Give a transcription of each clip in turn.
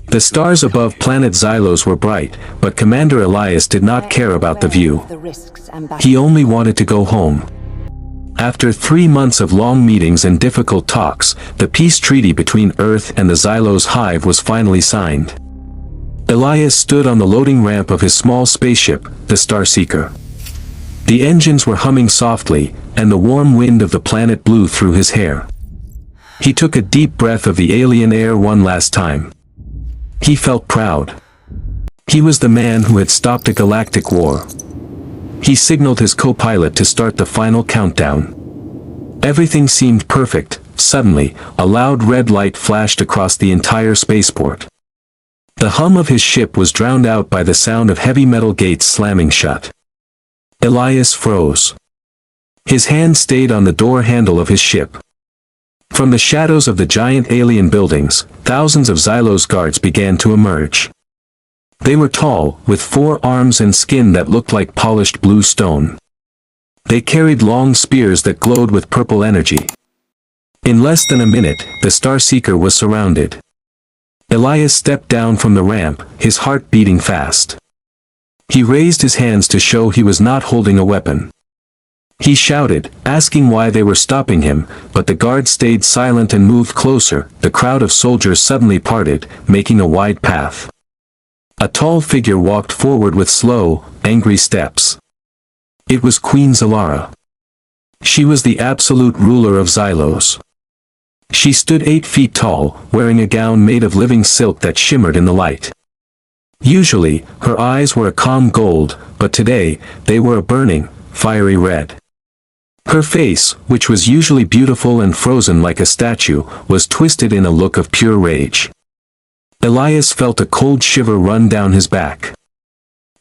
The stars above Planet Xylos were bright, but Commander Elias did not care about the view. He only wanted to go home. After 3 months of long meetings and difficult talks, the peace treaty between Earth and the Xylos hive was finally signed. Elias stood on the loading ramp of his small spaceship, the Starseeker. The engines were humming softly, and the warm wind of the planet blew through his hair. He took a deep breath of the alien air one last time. He felt proud. He was the man who had stopped a galactic war. He signaled his co-pilot to start the final countdown. Everything seemed perfect. Suddenly, a loud red light flashed across the entire spaceport. The hum of his ship was drowned out by the sound of heavy metal gates slamming shut. Elias froze. His hand stayed on the door handle of his ship. From the shadows of the giant alien buildings, thousands of Xylos guards began to emerge. They were tall, with 4 arms and skin that looked like polished blue stone. They carried long spears that glowed with purple energy. In less than a minute, the Starseeker was surrounded. Elias stepped down from the ramp, his heart beating fast. He raised his hands to show he was not holding a weapon. He shouted, asking why they were stopping him, but the guards stayed silent and moved closer. The crowd of soldiers suddenly parted, making a wide path. A tall figure walked forward with slow, angry steps. It was Queen Zalara. She was the absolute ruler of Xylos. She stood 8 feet tall, wearing a gown made of living silk that shimmered in the light. Usually, her eyes were a calm gold, but today, they were a burning, fiery red. Her face, which was usually beautiful and frozen like a statue, was twisted in a look of pure rage. Elias felt a cold shiver run down his back.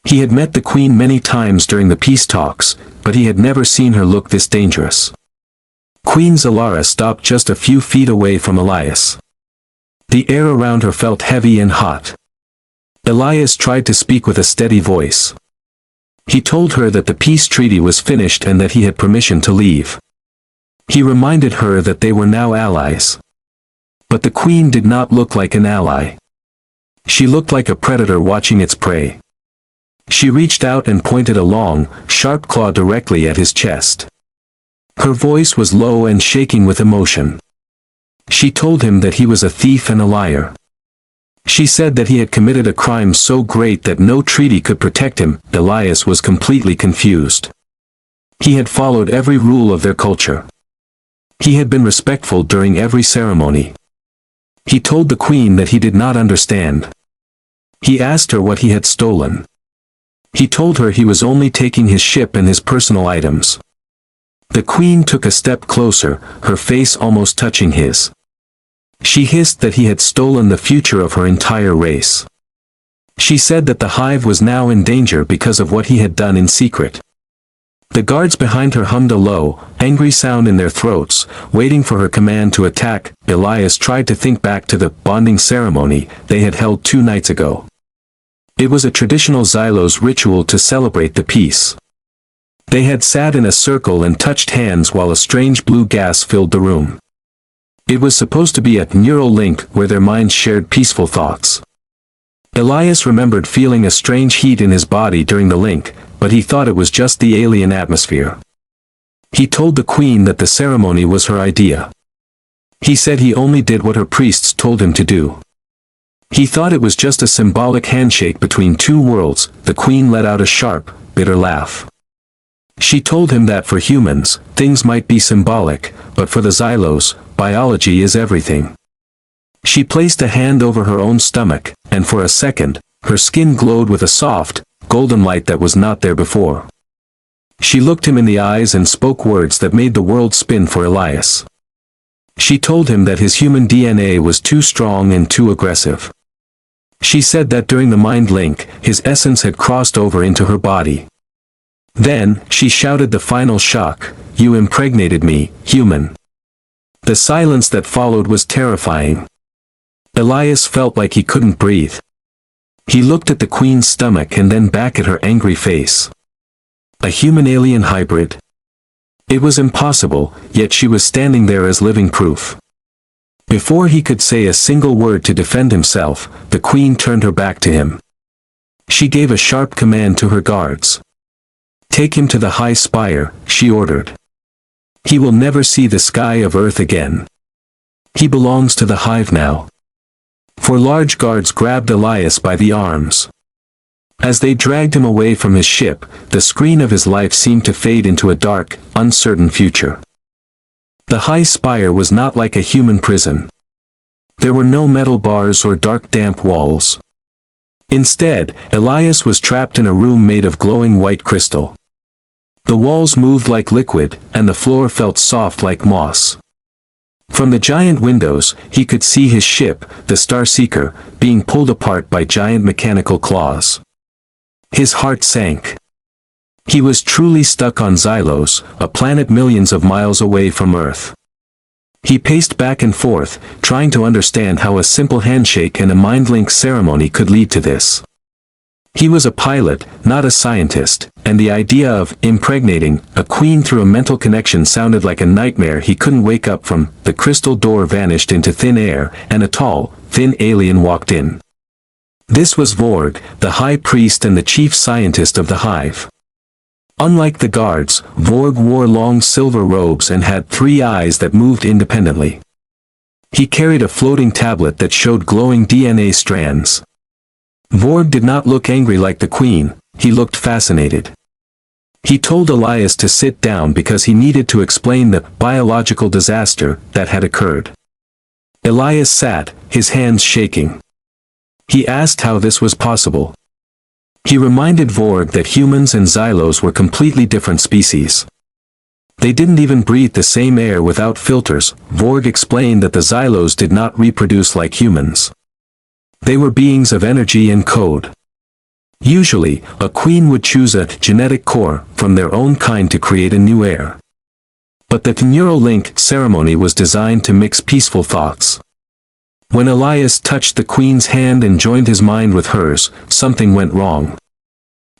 He had met the Queen many times during the peace talks, but he had never seen her look this dangerous. Queen Zalara stopped just a few feet away from Elias. The air around her felt heavy and hot. Elias tried to speak with a steady voice. He told her that the peace treaty was finished and that he had permission to leave. He reminded her that they were now allies. But the Queen did not look like an ally. She looked like a predator watching its prey. She reached out and pointed a long, sharp claw directly at his chest. Her voice was low and shaking with emotion. She told him that he was a thief and a liar. She said that he had committed a crime so great that no treaty could protect him. Elias was completely confused. He had followed every rule of their culture. He had been respectful during every ceremony. He told the Queen that he did not understand. He asked her what he had stolen. He told her he was only taking his ship and his personal items. The Queen took a step closer, her face almost touching his. She hissed that he had stolen the future of her entire race. She said that the hive was now in danger because of what he had done in secret. The guards behind her hummed a low, angry sound in their throats, waiting for her command to attack. Elias tried to think back to the bonding ceremony they had held 2 nights ago. It was a traditional Xylos ritual to celebrate the peace. They had sat in a circle and touched hands while a strange blue gas filled the room. It was supposed to be a neural link where their minds shared peaceful thoughts. Elias remembered feeling a strange heat in his body during the link, but he thought it was just the alien atmosphere. He told the Queen that the ceremony was her idea. He said he only did what her priests told him to do. He thought it was just a symbolic handshake between 2 worlds. The Queen let out a sharp, bitter laugh. She told him that for humans, things might be symbolic, but for the Xylos, biology is everything. She placed a hand over her own stomach, and for a second, her skin glowed with a soft, golden light that was not there before. She looked him in the eyes and spoke words that made the world spin for Elias. She told him that his human DNA was too strong and too aggressive. She said that during the mind link, his essence had crossed over into her body. Then, she shouted the final shock, "You impregnated me, human." The silence that followed was terrifying. Elias felt like he couldn't breathe. He looked at the Queen's stomach and then back at her angry face. A human-alien hybrid? It was impossible, yet she was standing there as living proof. Before he could say a single word to defend himself, the queen turned her back to him. She gave a sharp command to her guards. "Take him to the high spire," she ordered. "He will never see the sky of Earth again. He belongs to the hive now." Four large guards grabbed Elias by the arms. As they dragged him away from his ship, the screen of his life seemed to fade into a dark, uncertain future. The high spire was not like a human prison. There were no metal bars or dark damp walls. Instead, Elias was trapped in a room made of glowing white crystal. The walls moved like liquid, and the floor felt soft like moss. From the giant windows, he could see his ship, the Starseeker, being pulled apart by giant mechanical claws. His heart sank. He was truly stuck on Xylos, a planet millions of miles away from Earth. He paced back and forth, trying to understand how a simple handshake and a mind-link ceremony could lead to this. He was a pilot, not a scientist, and the idea of impregnating a queen through a mental connection sounded like a nightmare he couldn't wake up from. The crystal door vanished into thin air, and a tall, thin alien walked in. This was Vorg, the high priest and the chief scientist of the hive. Unlike the guards, Vorg wore long silver robes and had 3 eyes that moved independently. He carried a floating tablet that showed glowing DNA strands. Vorg did not look angry like the queen, he looked fascinated. He told Elias to sit down because he needed to explain the biological disaster that had occurred. Elias sat, his hands shaking. He asked how this was possible. He reminded Vorg that humans and Xylos were completely different species. They didn't even breathe the same air without filters. Vorg explained that the Xylos did not reproduce like humans. They were beings of energy and code. Usually, a queen would choose a genetic core from their own kind to create a new heir. But the neural link ceremony was designed to mix peaceful thoughts. When Elias touched the queen's hand and joined his mind with hers, something went wrong.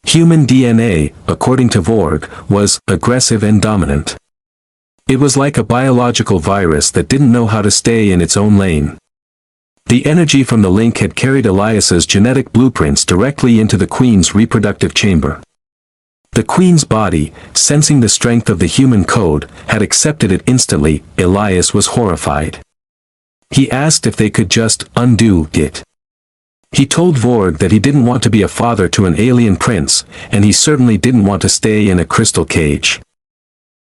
Human DNA, according to Vorg, was aggressive and dominant. It was like a biological virus that didn't know how to stay in its own lane. The energy from the link had carried Elias's genetic blueprints directly into the queen's reproductive chamber. The queen's body, sensing the strength of the human code, had accepted it instantly. Elias was horrified. He asked if they could just undo it. He told Vorg that he didn't want to be a father to an alien prince, and he certainly didn't want to stay in a crystal cage.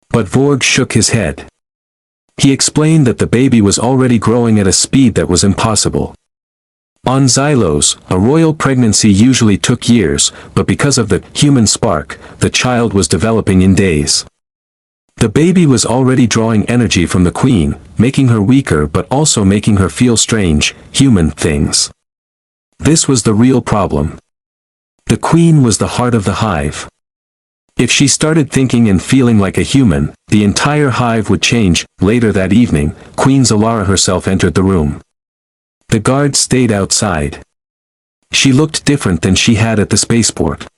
But Vorg shook his head. He explained that the baby was already growing at a speed that was impossible. On Xylos, a royal pregnancy usually took years, but because of the human spark, the child was developing in days. The baby was already drawing energy from the queen, making her weaker but also making her feel strange, human things. This was the real problem. The queen was the heart of the hive. If she started thinking and feeling like a human, the entire hive would change. Later that evening, Queen Zalara herself entered the room. The guards stayed outside. She looked different than she had at the spaceport.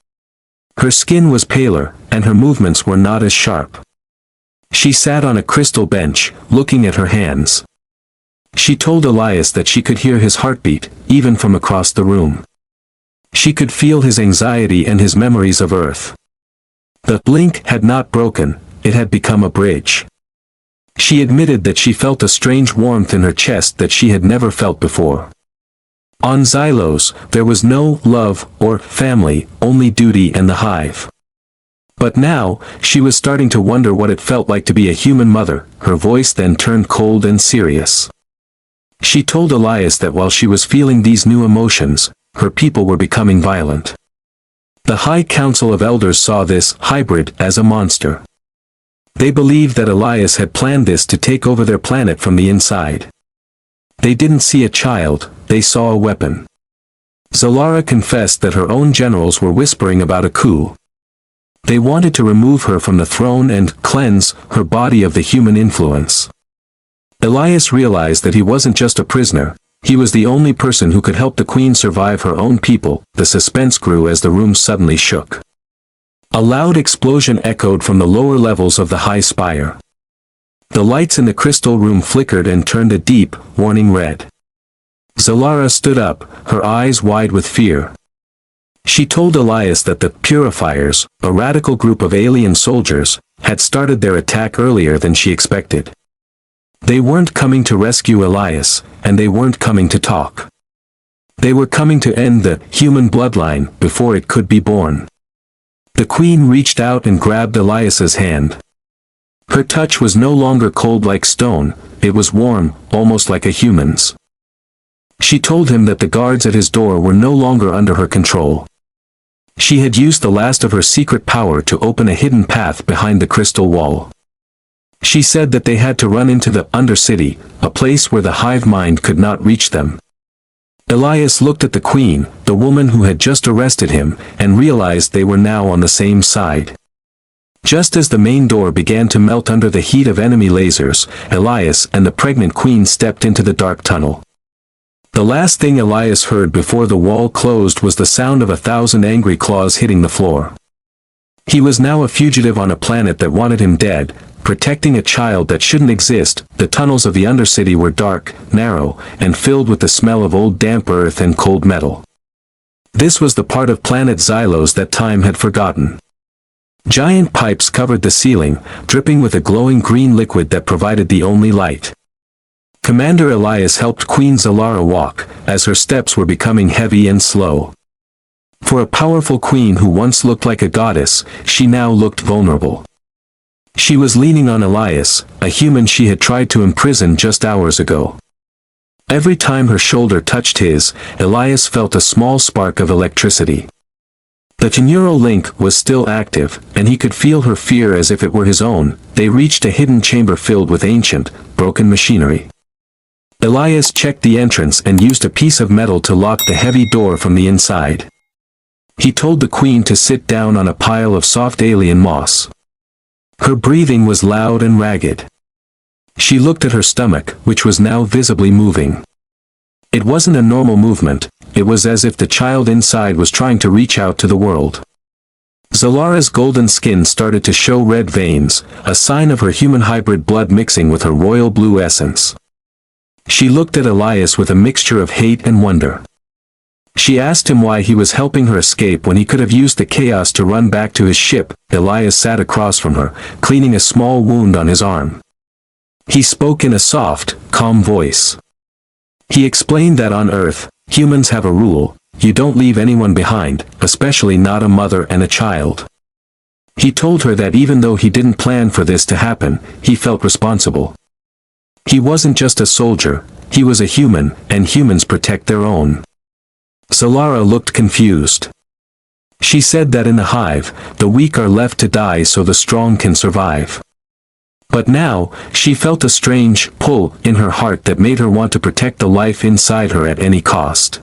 Her skin was paler, and her movements were not as sharp. She sat on a crystal bench, looking at her hands. She told Elias that she could hear his heartbeat, even from across the room. She could feel his anxiety and his memories of Earth. The link had not broken, it had become a bridge. She admitted that she felt a strange warmth in her chest that she had never felt before. On Xylos, there was no love or family, only duty and the hive. But now, she was starting to wonder what it felt like to be a human mother. Her voice then turned cold and serious. She told Elias that while she was feeling these new emotions, her people were becoming violent. The High Council of Elders saw this hybrid as a monster. They believed that Elias had planned this to take over their planet from the inside. They didn't see a child, they saw a weapon. Zalara confessed that her own generals were whispering about a coup. They wanted to remove her from the throne and cleanse her body of the human influence. Elias realized that he wasn't just a prisoner, he was the only person who could help the queen survive her own people. The suspense grew as the room suddenly shook. A loud explosion echoed from the lower levels of the high spire. The lights in the crystal room flickered and turned a deep, warning red. Zalara stood up, her eyes wide with fear. She told Elias that the Purifiers, a radical group of alien soldiers, had started their attack earlier than she expected. They weren't coming to rescue Elias, and they weren't coming to talk. They were coming to end the human bloodline before it could be born. The Queen reached out and grabbed Elias's hand. Her touch was no longer cold like stone, it was warm, almost like a human's. She told him that the guards at his door were no longer under her control. She had used the last of her secret power to open a hidden path behind the crystal wall. She said that they had to run into the Undercity, a place where the hive mind could not reach them. Elias looked at the Queen, the woman who had just arrested him, and realized they were now on the same side. Just as the main door began to melt under the heat of enemy lasers, Elias and the pregnant Queen stepped into the dark tunnel. The last thing Elias heard before the wall closed was the sound of 1,000 angry claws hitting the floor. He was now a fugitive on a planet that wanted him dead, protecting a child that shouldn't exist. The tunnels of the Undercity were dark, narrow, and filled with the smell of old damp earth and cold metal. This was the part of Planet Xylos that time had forgotten. Giant pipes covered the ceiling, dripping with a glowing green liquid that provided the only light. Commander Elias helped Queen Zalara walk, as her steps were becoming heavy and slow. For a powerful queen who once looked like a goddess, she now looked vulnerable. She was leaning on Elias, a human she had tried to imprison just hours ago. Every time her shoulder touched his, Elias felt a small spark of electricity. The neural link was still active, and he could feel her fear as if it were his own. They reached a hidden chamber filled with ancient, broken machinery. Elias checked the entrance and used a piece of metal to lock the heavy door from the inside. He told the Queen to sit down on a pile of soft alien moss. Her breathing was loud and ragged. She looked at her stomach, which was now visibly moving. It wasn't a normal movement, it was as if the child inside was trying to reach out to the world. Zalara's golden skin started to show red veins, a sign of her human hybrid blood mixing with her royal blue essence. She looked at Elias with a mixture of hate and wonder. She asked him why he was helping her escape when he could have used the chaos to run back to his ship. Elias sat across from her, cleaning a small wound on his arm. He spoke in a soft, calm voice. He explained that on Earth, humans have a rule: you don't leave anyone behind, especially not a mother and a child. He told her that even though he didn't plan for this to happen, he felt responsible. He wasn't just a soldier, he was a human, and humans protect their own. Zalara looked confused. She said that in the hive, the weak are left to die so the strong can survive. But now, she felt a strange pull in her heart that made her want to protect the life inside her at any cost.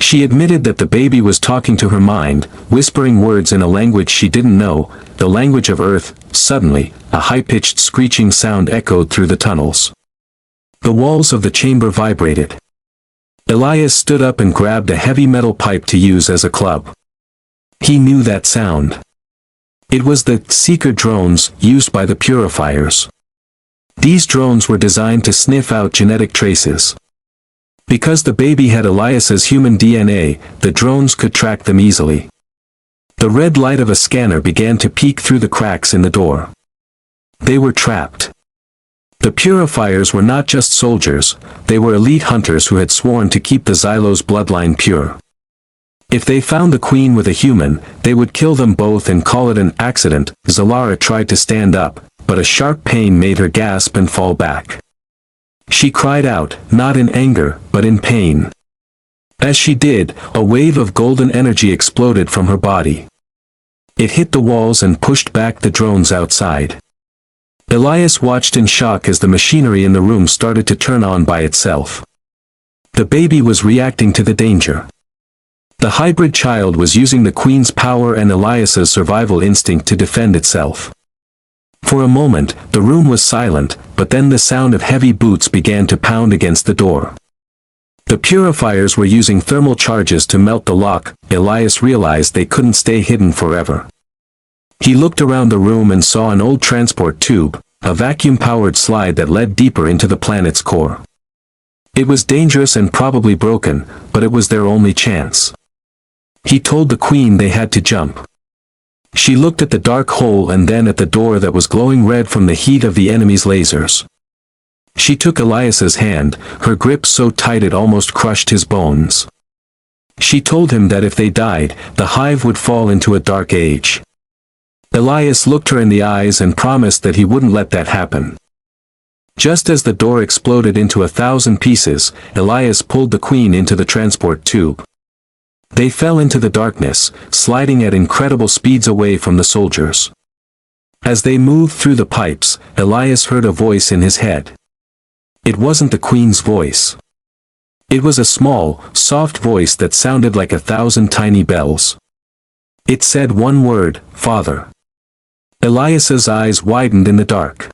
She admitted that the baby was talking to her mind, whispering words in a language she didn't know, the language of Earth. Suddenly, a high-pitched screeching sound echoed through the tunnels. The walls of the chamber vibrated. Elias stood up and grabbed a heavy metal pipe to use as a club. He knew that sound. It was the seeker drones used by the Purifiers. These drones were designed to sniff out genetic traces. Because the baby had Elias's human DNA, the drones could track them easily. The red light of a scanner began to peek through the cracks in the door. They were trapped. The Purifiers were not just soldiers, they were elite hunters who had sworn to keep the Xylos bloodline pure. If they found the Queen with a human, they would kill them both and call it an accident. Zalara tried to stand up, but a sharp pain made her gasp and fall back. She cried out, not in anger, but in pain. As she did, a wave of golden energy exploded from her body. It hit the walls and pushed back the drones outside. Elias watched in shock as the machinery in the room started to turn on by itself. The baby was reacting to the danger. The hybrid child was using the Queen's power and Elias's survival instinct to defend itself. For a moment, the room was silent, but then the sound of heavy boots began to pound against the door. The Purifiers were using thermal charges to melt the lock. Elias realized they couldn't stay hidden forever. He looked around the room and saw an old transport tube, a vacuum-powered slide that led deeper into the planet's core. It was dangerous and probably broken, but it was their only chance. He told the Queen they had to jump. She looked at the dark hole and then at the door that was glowing red from the heat of the enemy's lasers. She took Elias's hand, her grip so tight it almost crushed his bones. She told him that if they died, the hive would fall into a dark age. Elias looked her in the eyes and promised that he wouldn't let that happen. Just as the door exploded into 1,000 pieces, Elias pulled the Queen into the transport tube. They fell into the darkness, sliding at incredible speeds away from the soldiers. As they moved through the pipes, Elias heard a voice in his head. It wasn't the Queen's voice. It was a small, soft voice that sounded like 1,000 tiny bells. It said one word, Father. Elias's eyes widened in the dark.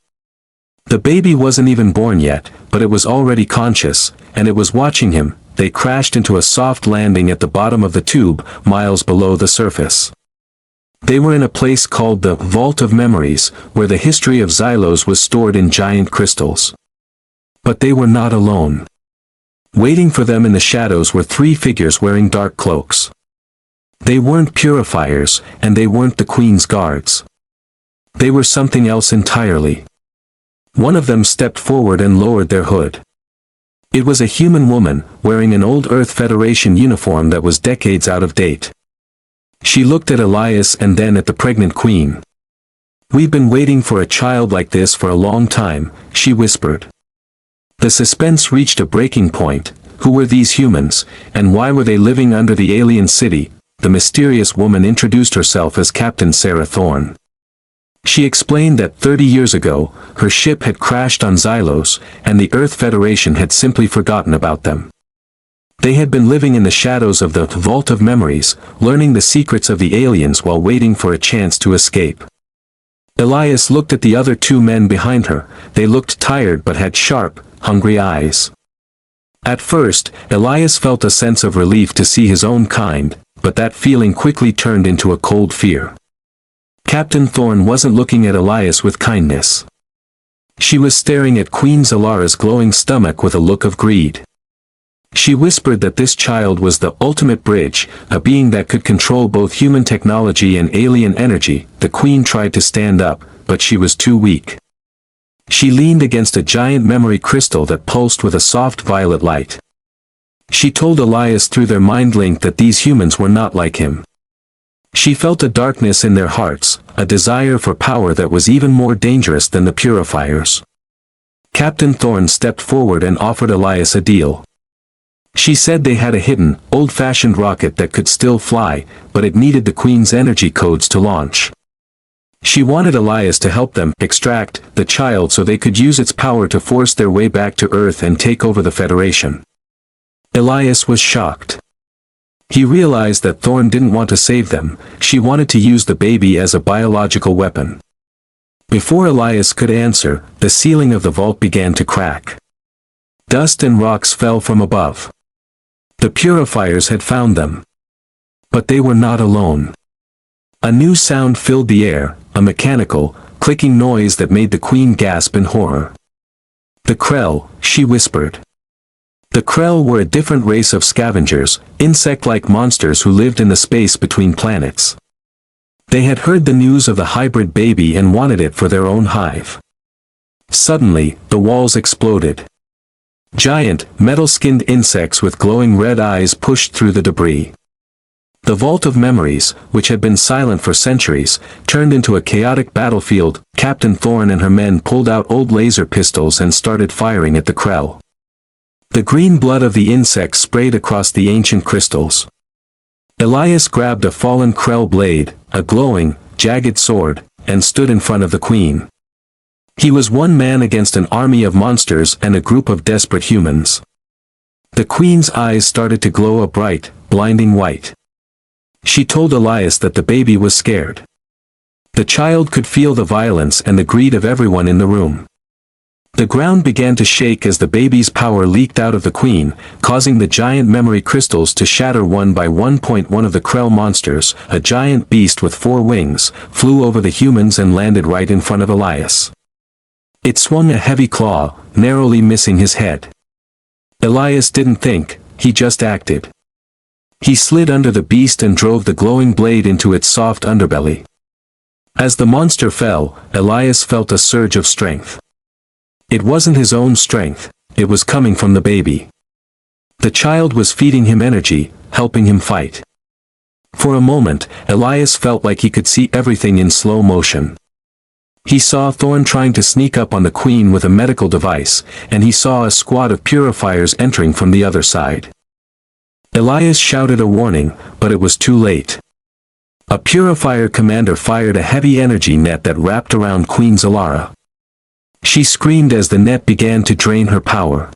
The baby wasn't even born yet, but it was already conscious, and it was watching him. They crashed into a soft landing at the bottom of the tube, miles below the surface. They were in a place called the Vault of Memories, where the history of Xylos was stored in giant crystals. But they were not alone. Waiting for them in the shadows were 3 figures wearing dark cloaks. They weren't purifiers, and they weren't the Queen's guards. They were something else entirely. One of them stepped forward and lowered their hood. It was a human woman, wearing an old Earth Federation uniform that was decades out of date. She looked at Elias and then at the pregnant Queen. "We've been waiting for a child like this for a long time," she whispered. The suspense reached a breaking point. Who were these humans, and why were they living under the alien city? The mysterious woman introduced herself as Captain Sarah Thorne. She explained that 30 years ago, her ship had crashed on Xylos, and the Earth Federation had simply forgotten about them. They had been living in the shadows of the Vault of Memories, learning the secrets of the aliens while waiting for a chance to escape. Elias looked at the other 2 men behind her. They looked tired but had sharp, hungry eyes. At first, Elias felt a sense of relief to see his own kind, but that feeling quickly turned into a cold fear. Captain Thorne wasn't looking at Elias with kindness. She was staring at Queen Zalara's glowing stomach with a look of greed. She whispered that this child was the ultimate bridge, a being that could control both human technology and alien energy. The Queen tried to stand up, but she was too weak. She leaned against a giant memory crystal that pulsed with a soft violet light. She told Elias through their mind link that these humans were not like him. She felt a darkness in their hearts, a desire for power that was even more dangerous than the purifiers. Captain Thorne stepped forward and offered Elias a deal. She said they had a hidden, old-fashioned rocket that could still fly, but it needed the Queen's energy codes to launch. She wanted Elias to help them extract the child so they could use its power to force their way back to Earth and take over the Federation. Elias was shocked. He realized that Thorne didn't want to save them. She wanted to use the baby as a biological weapon. Before Elias could answer, the ceiling of the vault began to crack. Dust and rocks fell from above. The purifiers had found them. But they were not alone. A new sound filled the air, a mechanical, clicking noise that made the Queen gasp in horror. "The Krell," she whispered. The Krell were a different race of scavengers, insect-like monsters who lived in the space between planets. They had heard the news of the hybrid baby and wanted it for their own hive. Suddenly, the walls exploded. Giant, metal-skinned insects with glowing red eyes pushed through the debris. The Vault of Memories, which had been silent for centuries, turned into a chaotic battlefield. Captain Thorne and her men pulled out old laser pistols and started firing at the Krell. The green blood of the insects sprayed across the ancient crystals. Elias grabbed a fallen Krell blade, a glowing, jagged sword, and stood in front of the Queen. He was one man against an army of monsters and a group of desperate humans. The Queen's eyes started to glow a bright, blinding white. She told Elias that the baby was scared. The child could feel the violence and the greed of everyone in the room. The ground began to shake as the baby's power leaked out of the Queen, causing the giant memory crystals to shatter one by one. One of the Krell monsters, a giant beast with 4 wings, flew over the humans and landed right in front of Elias. It swung a heavy claw, narrowly missing his head. Elias didn't think, he just acted. He slid under the beast and drove the glowing blade into its soft underbelly. As the monster fell, Elias felt a surge of strength. It wasn't his own strength, it was coming from the baby. The child was feeding him energy, helping him fight. For a moment, Elias felt like he could see everything in slow motion. He saw Thorn trying to sneak up on the Queen with a medical device, and he saw a squad of purifiers entering from the other side. Elias shouted a warning, but it was too late. A purifier commander fired a heavy energy net that wrapped around Queen Zalara. She screamed as the net began to drain her power.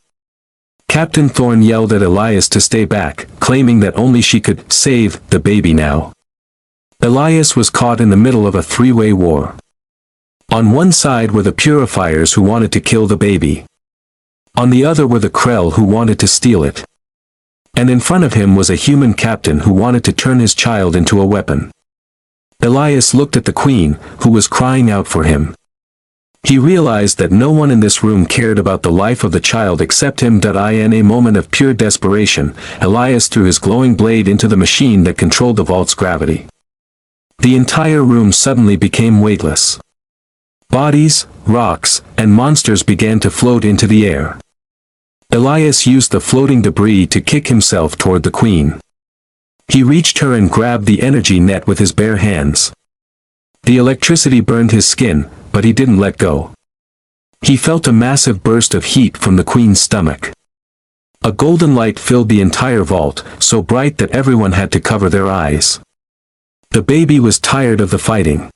Captain Thorn yelled at Elias to stay back, claiming that only she could save the baby now. Elias was caught in the middle of a three-way war. On one side were the purifiers who wanted to kill the baby. On the other were the Krell who wanted to steal it. And in front of him was a human captain who wanted to turn his child into a weapon. Elias looked at the Queen, who was crying out for him. He realized that no one in this room cared about the life of the child except him. In a moment of pure desperation, Elias threw his glowing blade into the machine that controlled the vault's gravity. The entire room suddenly became weightless. Bodies, rocks, and monsters began to float into the air. Elias used the floating debris to kick himself toward the Queen. He reached her and grabbed the energy net with his bare hands. The electricity burned his skin, but he didn't let go. He felt a massive burst of heat from the Queen's stomach. A golden light filled the entire vault, so bright that everyone had to cover their eyes. The baby was tired of the fighting.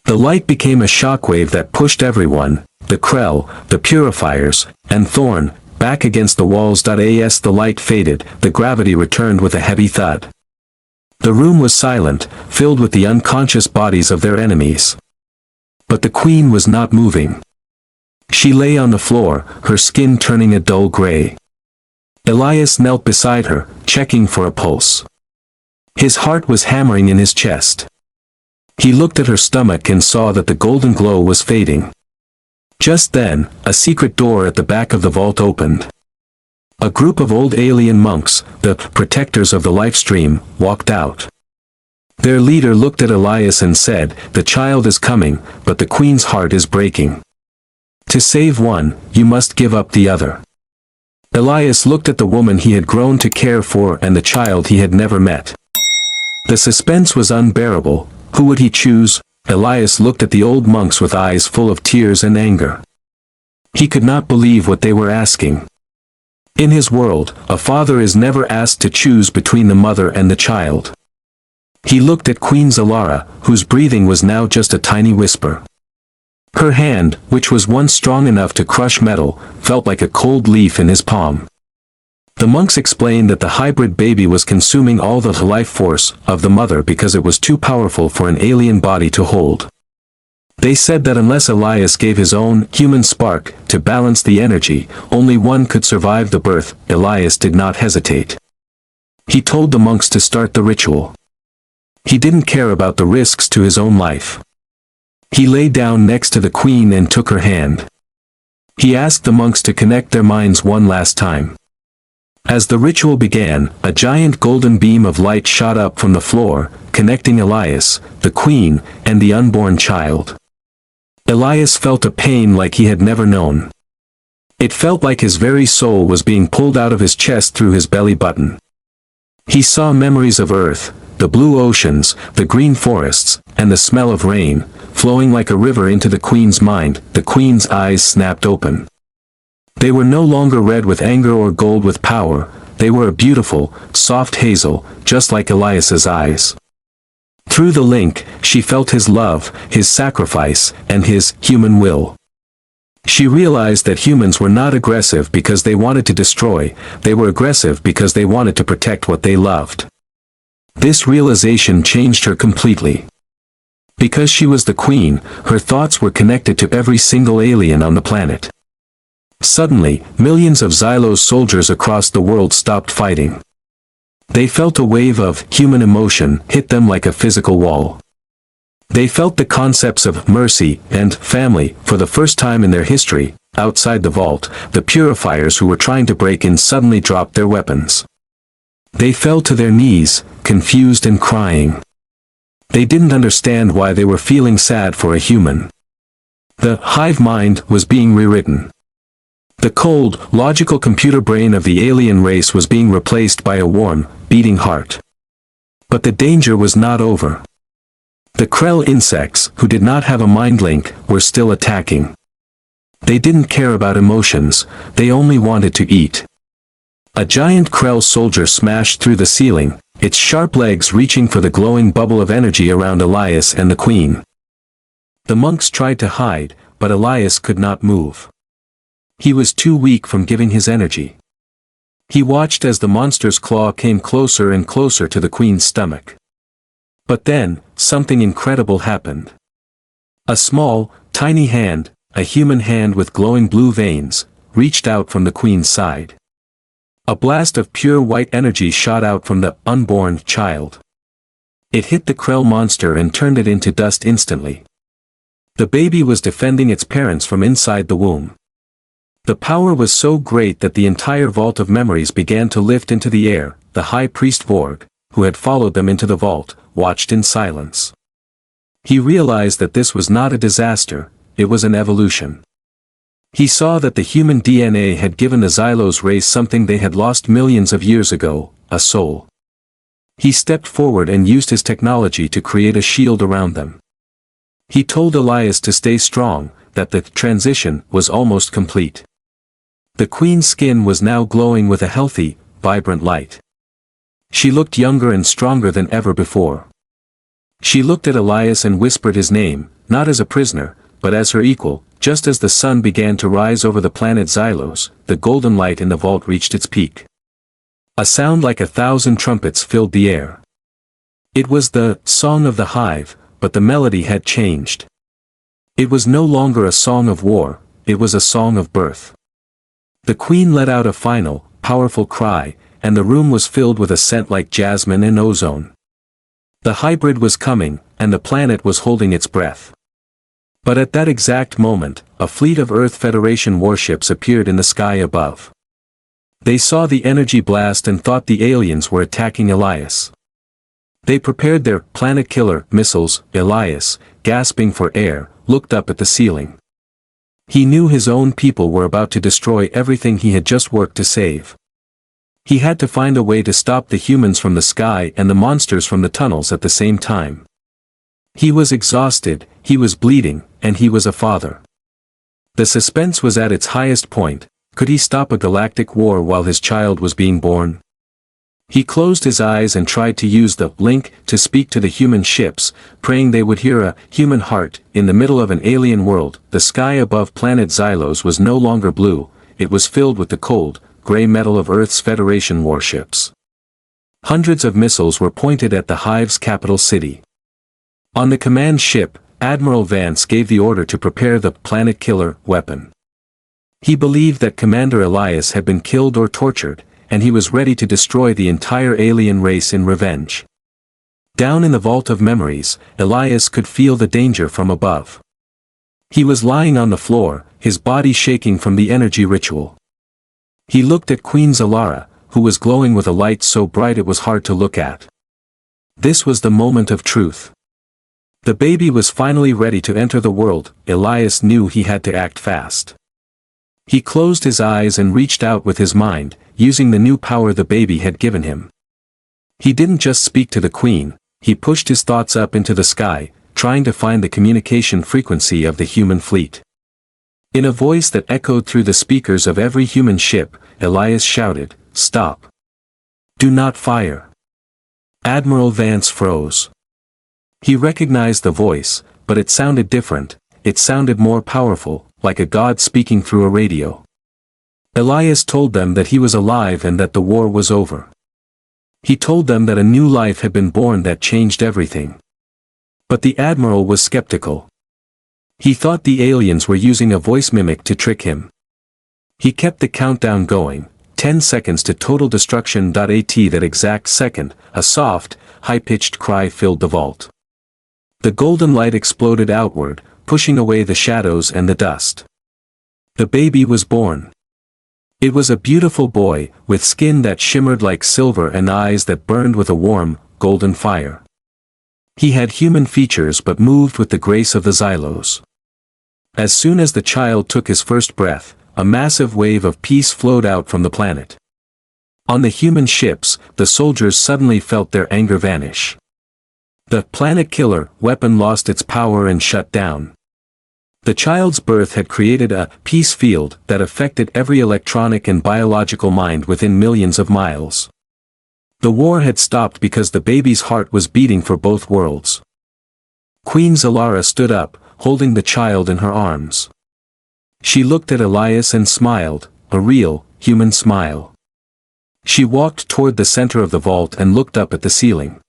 The light became a shockwave that pushed everyone, the Krell, the purifiers, and Thorn, back against the walls. As the light faded, the gravity returned with a heavy thud. The room was silent, filled with the unconscious bodies of their enemies. But the Queen was not moving. She lay on the floor, her skin turning a dull gray. Elias knelt beside her, checking for a pulse. His heart was hammering in his chest. He looked at her stomach and saw that the golden glow was fading. Just then, a secret door at the back of the vault opened. A group of old alien monks, the protectors of the life stream, walked out. Their leader looked at Elias and said, "The child is coming, but the Queen's heart is breaking. To save one, you must give up the other." Elias looked at the woman he had grown to care for and the child he had never met. The suspense was unbearable. Who would he choose? Elias looked at the old monks with eyes full of tears and anger. He could not believe what they were asking. In his world, a father is never asked to choose between the mother and the child. He looked at Queen Zalara, whose breathing was now just a tiny whisper. Her hand, which was once strong enough to crush metal, felt like a cold leaf in his palm. The monks explained that the hybrid baby was consuming all the life force of the mother because it was too powerful for an alien body to hold. They said that unless Elias gave his own human spark to balance the energy, only one could survive the birth. Elias did not hesitate. He told the monks to start the ritual. He didn't care about the risks to his own life. He lay down next to the Queen and took her hand. He asked the monks to connect their minds one last time. As the ritual began, a giant golden beam of light shot up from the floor, connecting Elias, the Queen, and the unborn child. Elias felt a pain like he had never known. It felt like his very soul was being pulled out of his chest through his belly button. He saw memories of Earth, the blue oceans, the green forests, and the smell of rain, flowing like a river into the Queen's mind. The Queen's eyes snapped open. They were no longer red with anger or gold with power, they were a beautiful, soft hazel, just like Elias's eyes. Through the link, she felt his love, his sacrifice, and his human will. She realized that humans were not aggressive because they wanted to destroy, they were aggressive because they wanted to protect what they loved. This realization changed her completely. Because she was the Queen, her thoughts were connected to every single alien on the planet. Suddenly, millions of Xylos soldiers across the world stopped fighting. They felt a wave of human emotion hit them like a physical wall. They felt the concepts of mercy and family for the first time in their history. Outside the vault, the purifiers who were trying to break in suddenly dropped their weapons. They fell to their knees, confused and crying. They didn't understand why they were feeling sad for a human. The hive mind was being rewritten. The cold, logical computer brain of the alien race was being replaced by a warm, beating heart. But the danger was not over. The Krell insects, who did not have a mind link, were still attacking. They didn't care about emotions, they only wanted to eat. A giant Krell soldier smashed through the ceiling, its sharp legs reaching for the glowing bubble of energy around Elias and the Queen. The monks tried to hide, but Elias could not move. He was too weak from giving his energy. He watched as the monster's claw came closer and closer to the Queen's stomach. But then, something incredible happened. A small, tiny hand, a human hand with glowing blue veins, reached out from the Queen's side. A blast of pure white energy shot out from the unborn child. It hit the Krell monster and turned it into dust instantly. The baby was defending its parents from inside the womb. The power was so great that the entire vault of memories began to lift into the air. The high priest Vorg, who had followed them into the vault, watched in silence. He realized that this was not a disaster, it was an evolution. He saw that the human DNA had given the Xylos race something they had lost millions of years ago, a soul. He stepped forward and used his technology to create a shield around them. He told Elias to stay strong, that the transition was almost complete. The Queen's skin was now glowing with a healthy, vibrant light. She looked younger and stronger than ever before. She looked at Elias and whispered his name, not as a prisoner, but as her equal. Just as the sun began to rise over the planet Xylos, the golden light in the vault reached its peak. A sound like 1,000 trumpets filled the air. It was the song of the hive, but the melody had changed. It was no longer a song of war, it was a song of birth. The Queen let out a final, powerful cry, and the room was filled with a scent like jasmine and ozone. The hybrid was coming, and the planet was holding its breath. But at that exact moment, a fleet of Earth Federation warships appeared in the sky above. They saw the energy blast and thought the aliens were attacking Elias. They prepared their planet killer missiles. Elias, gasping for air, looked up at the ceiling. He knew his own people were about to destroy everything he had just worked to save. He had to find a way to stop the humans from the sky and the monsters from the tunnels at the same time. He was exhausted, he was bleeding, and he was a father. The suspense was at its highest point. Could he stop a galactic war while his child was being born? He closed his eyes and tried to use the link to speak to the human ships, praying they would hear a human heart. In the middle of an alien world, the sky above planet Xylos was no longer blue, it was filled with the cold, gray metal of Earth's Federation warships. Hundreds of missiles were pointed at the Hive's capital city. On the command ship, Admiral Vance gave the order to prepare the planet killer weapon. He believed that Commander Elias had been killed or tortured, and he was ready to destroy the entire alien race in revenge. Down in the vault of memories, Elias could feel the danger from above. He was lying on the floor, his body shaking from the energy ritual. He looked at Queen Zalara, who was glowing with a light so bright it was hard to look at. This was the moment of truth. The baby was finally ready to enter the world. Elias knew he had to act fast. He closed his eyes and reached out with his mind, using the new power the baby had given him. He didn't just speak to the Queen, he pushed his thoughts up into the sky, trying to find the communication frequency of the human fleet. In a voice that echoed through the speakers of every human ship, Elias shouted, "Stop! Do not fire!" Admiral Vance froze. He recognized the voice, but it sounded different, it sounded more powerful, like a god speaking through a radio. Elias told them that he was alive and that the war was over. He told them that a new life had been born that changed everything. But the Admiral was skeptical. He thought the aliens were using a voice mimic to trick him. He kept the countdown going, 10 seconds to total destruction. At that exact second, a soft, high-pitched cry filled the vault. The golden light exploded outward, pushing away the shadows and the dust. The baby was born. It was a beautiful boy, with skin that shimmered like silver and eyes that burned with a warm, golden fire. He had human features but moved with the grace of the Xylos. As soon as the child took his first breath, a massive wave of peace flowed out from the planet. On the human ships, the soldiers suddenly felt their anger vanish. The planet killer weapon lost its power and shut down. The child's birth had created a peace field that affected every electronic and biological mind within millions of miles. The war had stopped because the baby's heart was beating for both worlds. Queen Zalara stood up, holding the child in her arms. She looked at Elias and smiled, a real, human smile. She walked toward the center of the vault and looked up at the ceiling.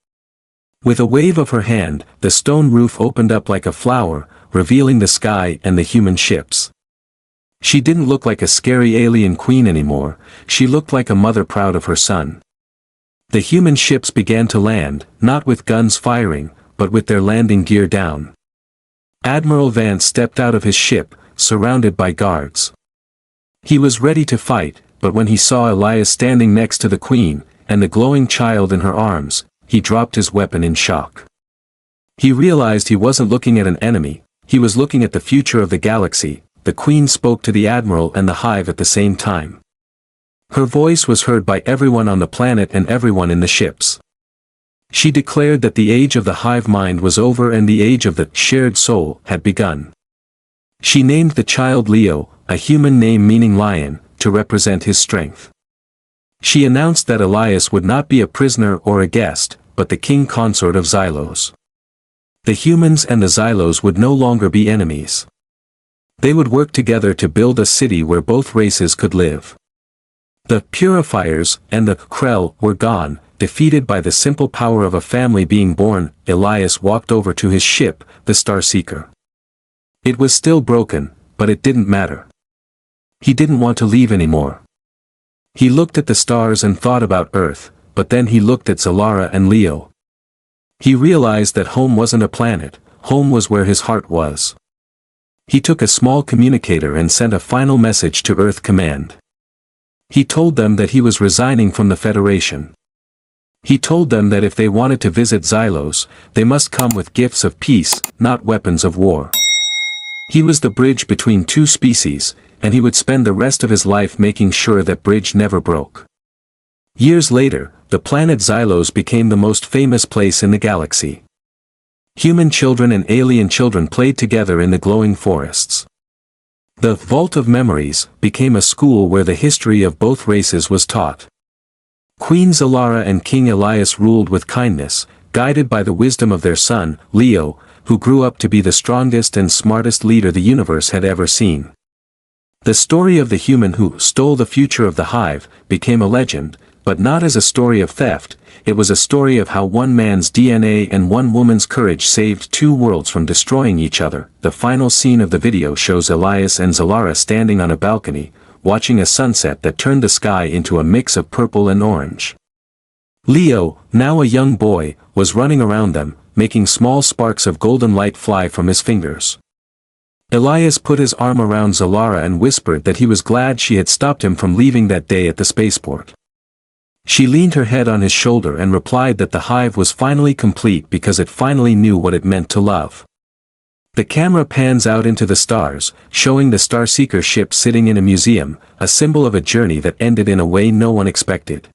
With a wave of her hand, the stone roof opened up like a flower, revealing the sky and the human ships. She didn't look like a scary alien queen anymore, she looked like a mother proud of her son. The human ships began to land, not with guns firing, but with their landing gear down. Admiral Vance stepped out of his ship, surrounded by guards. He was ready to fight, but when he saw Elias standing next to the queen, and the glowing child in her arms, he dropped his weapon in shock. He realized he wasn't looking at an enemy, he was looking at the future of the galaxy. The queen spoke to the admiral and the hive at the same time. Her voice was heard by everyone on the planet and everyone in the ships. She declared that the age of the hive mind was over and the age of the shared soul had begun. She named the child Leo, a human name meaning lion, to represent his strength. She announced that Elias would not be a prisoner or a guest, but the king consort of Xylos. The humans and the Xylos would no longer be enemies. They would work together to build a city where both races could live. The purifiers and the Krell were gone, defeated by the simple power of a family being born. Elias walked over to his ship, the Starseeker. It was still broken, but it didn't matter. He didn't want to leave anymore. He looked at the stars and thought about Earth, but then he looked at Zalara and Leo. He realized that home wasn't a planet, home was where his heart was. He took a small communicator and sent a final message to Earth Command. He told them that he was resigning from the Federation. He told them that if they wanted to visit Xylos, they must come with gifts of peace, not weapons of war. He was the bridge between two species, and he would spend the rest of his life making sure that bridge never broke. Years later, the planet Xylos became the most famous place in the galaxy. Human children and alien children played together in the glowing forests. The Vault of Memories became a school where the history of both races was taught. Queen Zalara and King Elias ruled with kindness, guided by the wisdom of their son, Leo, who grew up to be the strongest and smartest leader the universe had ever seen. The story of the human who stole the future of the hive became a legend, but not as a story of theft. It was a story of how one man's DNA and one woman's courage saved two worlds from destroying each other. The final scene of the video shows Elias and Zalara standing on a balcony, watching a sunset that turned the sky into a mix of purple and orange. Leo, now a young boy, was running around them, making small sparks of golden light fly from his fingers. Elias put his arm around Zalara and whispered that he was glad she had stopped him from leaving that day at the spaceport. She leaned her head on his shoulder and replied that the hive was finally complete because it finally knew what it meant to love. The camera pans out into the stars, showing the Starseeker ship sitting in a museum, a symbol of a journey that ended in a way no one expected.